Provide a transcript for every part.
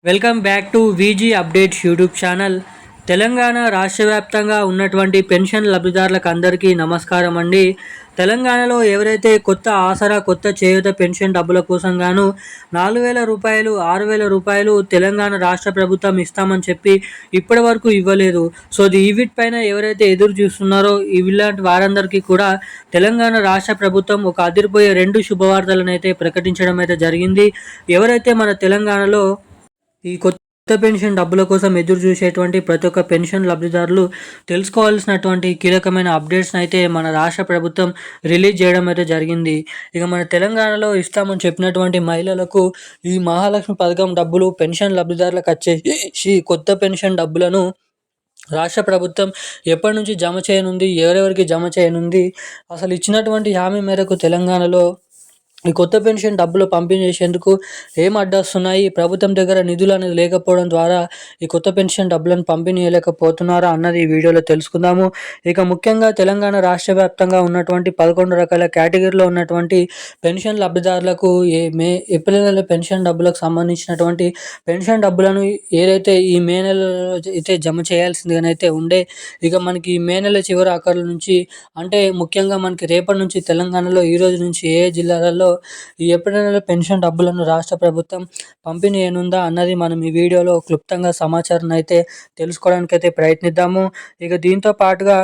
Welcome back to VG updates YouTube channel. Telangana రాష్ట్ర వ్యాప్తంగా ఉన్నటువంటి పెన్షన్ లబ్ధిదారులకు అందరికీ నమస్కారం అండి. తెలంగాణలో ఎవరైతే కొత్త ఆసరా, కొత్త చేయూత పెన్షన్ డబ్బుల కోసం గాను 4,000 రూపాయలు, 6,000 రూపాయలు తెలంగాణ రాష్ట్ర ప్రభుత్వం ఇస్తామని చెప్పి ఇప్పటి వరకు ఇవ్వలేదు. సో వీటిపైన ఎవరైతే ఎదురు చూస్తున్నారో ఇలాంటి వారందరికీ కూడా తెలంగాణ రాష్ట్ర ప్రభుత్వం ఒక అదిరిపోయే 2 శుభవార్తలను అయితే ప్రకటించడం అయితే జరిగింది. ఎవరైతే మన తెలంగాణలో ఈ కొత్త పెన్షన్ డబ్బుల కోసం ఎదురు చూసేటువంటి ప్రతి ఒక్క పెన్షన్ లబ్ధిదారులు తెలుసుకోవాల్సినటువంటి కీలకమైన అప్డేట్స్ని అయితే మన రాష్ట్ర ప్రభుత్వం రిలీజ్ చేయడం అయితే జరిగింది. ఇక మన తెలంగాణలో ఇస్తామని చెప్పినటువంటి మహిళలకు ఈ మహాలక్ష్మి పథకం డబ్బులు పెన్షన్ లబ్ధిదారులకు వచ్చేసి కొత్త పెన్షన్ డబ్బులను రాష్ట్ర ప్రభుత్వం ఎప్పటి నుంచి జమ చేయనుంది, ఎవరెవరికి జమ చేయనుంది, అసలు ఇచ్చినటువంటి హామీ మేరకు తెలంగాణలో ఈ కొత్త పెన్షన్ డబ్బులు పంపిణీ చేసేందుకు ఏం అడ్డొస్తున్నాయి, ప్రభుత్వం దగ్గర నిధులు అనేది లేకపోవడం ద్వారా ఈ కొత్త పెన్షన్ డబ్బులను పంపిణీ చేయలేకపోతున్నారా అన్నది ఈ వీడియోలో తెలుసుకుందాము. ఇక ముఖ్యంగా తెలంగాణ రాష్ట్ర వ్యాప్తంగా ఉన్నటువంటి 11 రకాల కేటగిరీలో ఉన్నటువంటి పెన్షన్ లబ్ధిదారులకు ఏప్రిల్ నెల పెన్షన్ డబ్బులకు సంబంధించినటువంటి పెన్షన్ డబ్బులను ఏదైతే ఈ మే నెలలో అయితే జమ చేయాల్సిందిగానైతే ఉండే, ఇక మనకి ఈ మే నెల చివరి ఆఖరుల నుంచి అంటే ముఖ్యంగా మనకి రేపటి నుంచి తెలంగాణలో ఈ రోజు నుంచి ఏ జిల్లాలలో ఈ ఏప్రిల్ నెల పెన్షన్ డబ్బులను రాష్ట్ర ప్రభుత్వం పంపిణీ చేయనుందా అన్నది మనం ఈ వీడియోలో క్లుప్తంగా సమాచారం అయితే తెలుసుకోవడానికి అయితే ప్రయత్నిద్దాము. ఇక దీంతో పాటుగా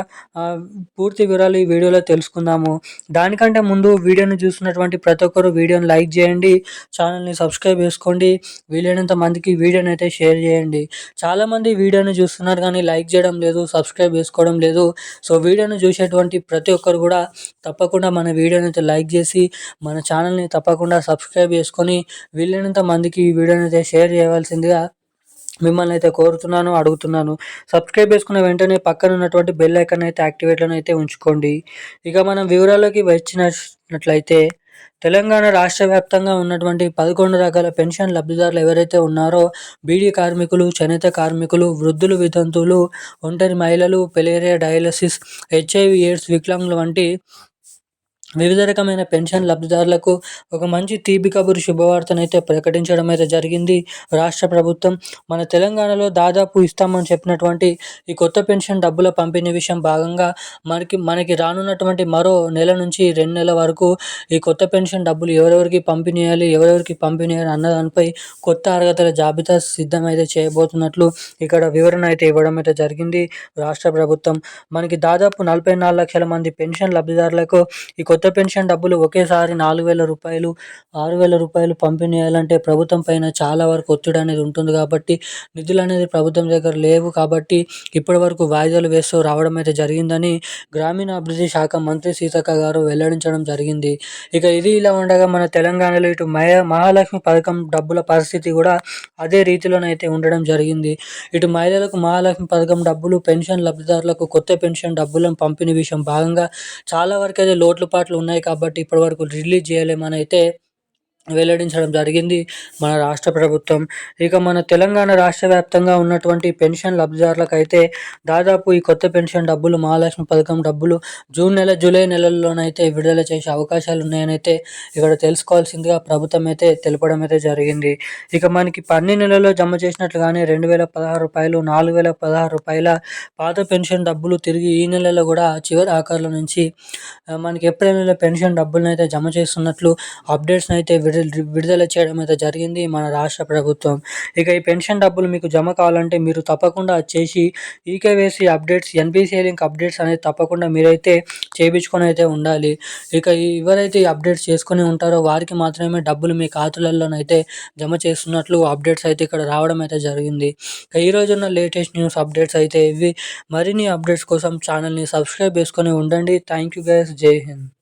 పూర్తి వివరాలు ఈ వీడియోలో తెలుసుకుందాము. దానికంటే ముందు వీడియోని చూస్తున్నటువంటి ప్రతి ఒక్కరు వీడియోని లైక్ చేయండి, ఛానల్ని సబ్స్క్రైబ్ చేసుకోండి, వీలైనంత మందికి వీడియోని అయితే షేర్ చేయండి. చాలామంది వీడియోని చూస్తున్నారు కానీ లైక్ చేయడం లేదు, సబ్స్క్రైబ్ చేసుకోవడం లేదు. సో వీడియోని చూసేటువంటి ప్రతి ఒక్కరు కూడా తప్పకుండా మన వీడియోని అయితే లైక్ చేసి మన ఛానల్ని తప్పకుండా సబ్స్క్రైబ్ చేసుకొని వీలైనంత మందికి ఈ వీడియోని అయితే షేర్ చేయవలసిందిగా మిమ్మల్ని అయితే కోరుతున్నాను, అడుగుతున్నాను. సబ్స్క్రైబ్ చేసుకున్న వెంటనే పక్కన ఉన్నటువంటి బెల్ ఐకాన్ అయితే యాక్టివేట్లోనే అయితే ఉంచుకోండి. ఇక మనం వివరాలకి వచ్చినట్లయితే తెలంగాణ రాష్ట్ర వ్యాప్తంగా ఉన్నటువంటి 11 రకాల పెన్షన్ లబ్ధిదారులు ఎవరైతే ఉన్నారో బీడీ కార్మికులు, చేనేత కార్మికులు, వృద్ధులు, వితంతువులు, ఒంటరి మహిళలు, పెలేరియా, డయాలసిస్, హెచ్ఐవి, ఎయిడ్స్, వికలాంగులు వంటి వివిధ రకమైన పెన్షన్ లబ్ధిదారులకు ఒక మంచి తీపి కబురు శుభవార్తనైతే ప్రకటించడం అయితే జరిగింది రాష్ట్ర ప్రభుత్వం. మన తెలంగాణలో దాదాపు ఇస్తామని చెప్పినటువంటి ఈ కొత్త పెన్షన్ డబ్బుల పంపిణీ విషయం భాగంగా మనకి రానున్నటువంటి మరో నెల నుంచి 2 నెలల వరకు ఈ కొత్త పెన్షన్ డబ్బులు ఎవరెవరికి పంపిణీ చేయాలి, ఎవరెవరికి పంపిణీ చేయాలి అన్న దానిపై కొత్త అర్హతల జాబితా సిద్ధమైతే చేయబోతున్నట్లు ఇక్కడ వివరణ అయితే ఇవ్వడం అయితే జరిగింది రాష్ట్ర ప్రభుత్వం. మనకి దాదాపు 44 లక్షల మంది పెన్షన్ లబ్ధిదారులకు ఈ కొత్త పెన్షన్ డబ్బులు ఒకేసారి 4,000 రూపాయలు, 6,000 రూపాయలు పంపిణీ చేయాలంటే ప్రభుత్వం పైన చాలా వరకు ఒత్తిడి అనేది ఉంటుంది కాబట్టి నిధులు అనేది ప్రభుత్వం దగ్గర లేవు కాబట్టి ఇప్పటి వరకు వాయిదాలు వేస్తూ రావడం అయితే జరిగిందని గ్రామీణాభివృద్ధి శాఖ మంత్రి సీతక్క గారు వెల్లడించడం జరిగింది. ఇక ఇది ఇలా ఉండగా మన తెలంగాణలో ఇటు మహాలక్ష్మి పథకం డబ్బుల పరిస్థితి కూడా అదే రీతిలోనైతే ఉండడం జరిగింది. ఇటు మహిళలకు మహాలక్ష్మి పథకం డబ్బులు, పెన్షన్ లబ్ధిదారులకు కొత్త పెన్షన్ డబ్బులను పంపిణీ విషయం భాగంగా చాలా వరకు అయితే లోట్లుపాట్లు ఉన్నాయి కాబట్టి ఇప్పటివరకు రిలీజ్ చేయలేమని అయితే వెల్లడించడం జరిగింది మన రాష్ట్ర ప్రభుత్వం. ఇక మన తెలంగాణ రాష్ట్ర వ్యాప్తంగా ఉన్నటువంటి పెన్షన్ లబ్ధిదారులకు అయితే దాదాపు ఈ కొత్త పెన్షన్ డబ్బులు, మహాలక్ష్మి పథకం డబ్బులు జూన్ నెల, జూలై నెలల్లోనైతే విడుదల చేసే అవకాశాలు ఉన్నాయని అయితే ఇక్కడ తెలుసుకోవాల్సిందిగా ప్రభుత్వం అయితే తెలపడం అయితే జరిగింది. ఇక మనకి అన్ని నెలల్లో జమ చేసినట్లుగానే 2,016 రూపాయలు, 4,016 రూపాయల పాత పెన్షన్ డబ్బులు తిరిగి ఈ నెలలో కూడా చివరి ఆఖరుల నుంచి మనకి ఏప్రిల్ నెల పెన్షన్ డబ్బులను అయితే జమ చేస్తున్నట్లు అప్డేట్స్ని అయితే విడుదల చేయడం అయితే జరిగింది మన రాష్ట్ర ప్రభుత్వం. ఇక ఈ పెన్షన్ డబ్బులు మీకు జమ కావాలంటే మీరు తప్పకుండా చేసి eKYC updates, NPCI link updates అనేది తప్పకుండా మీరైతే చేయించుకొని అయితే ఉండాలి. ఇక ఎవరైతే ఈ అప్డేట్స్ చేసుకొని ఉంటారో వారికి మాత్రమే డబ్బులు మీ ఖాతాలలోనైతే జమ చేస్తున్నట్లు అప్డేట్స్ అయితే ఇక్కడ రావడం అయితే జరిగింది. ఇక ఈరోజు ఉన్న లేటెస్ట్ న్యూస్ అప్డేట్స్ అయితే ఇవి. మరిన్ని అప్డేట్స్ కోసం ఛానల్ని సబ్స్క్రైబ్ చేసుకొని ఉండండి. Thank you guys. జై హింద్.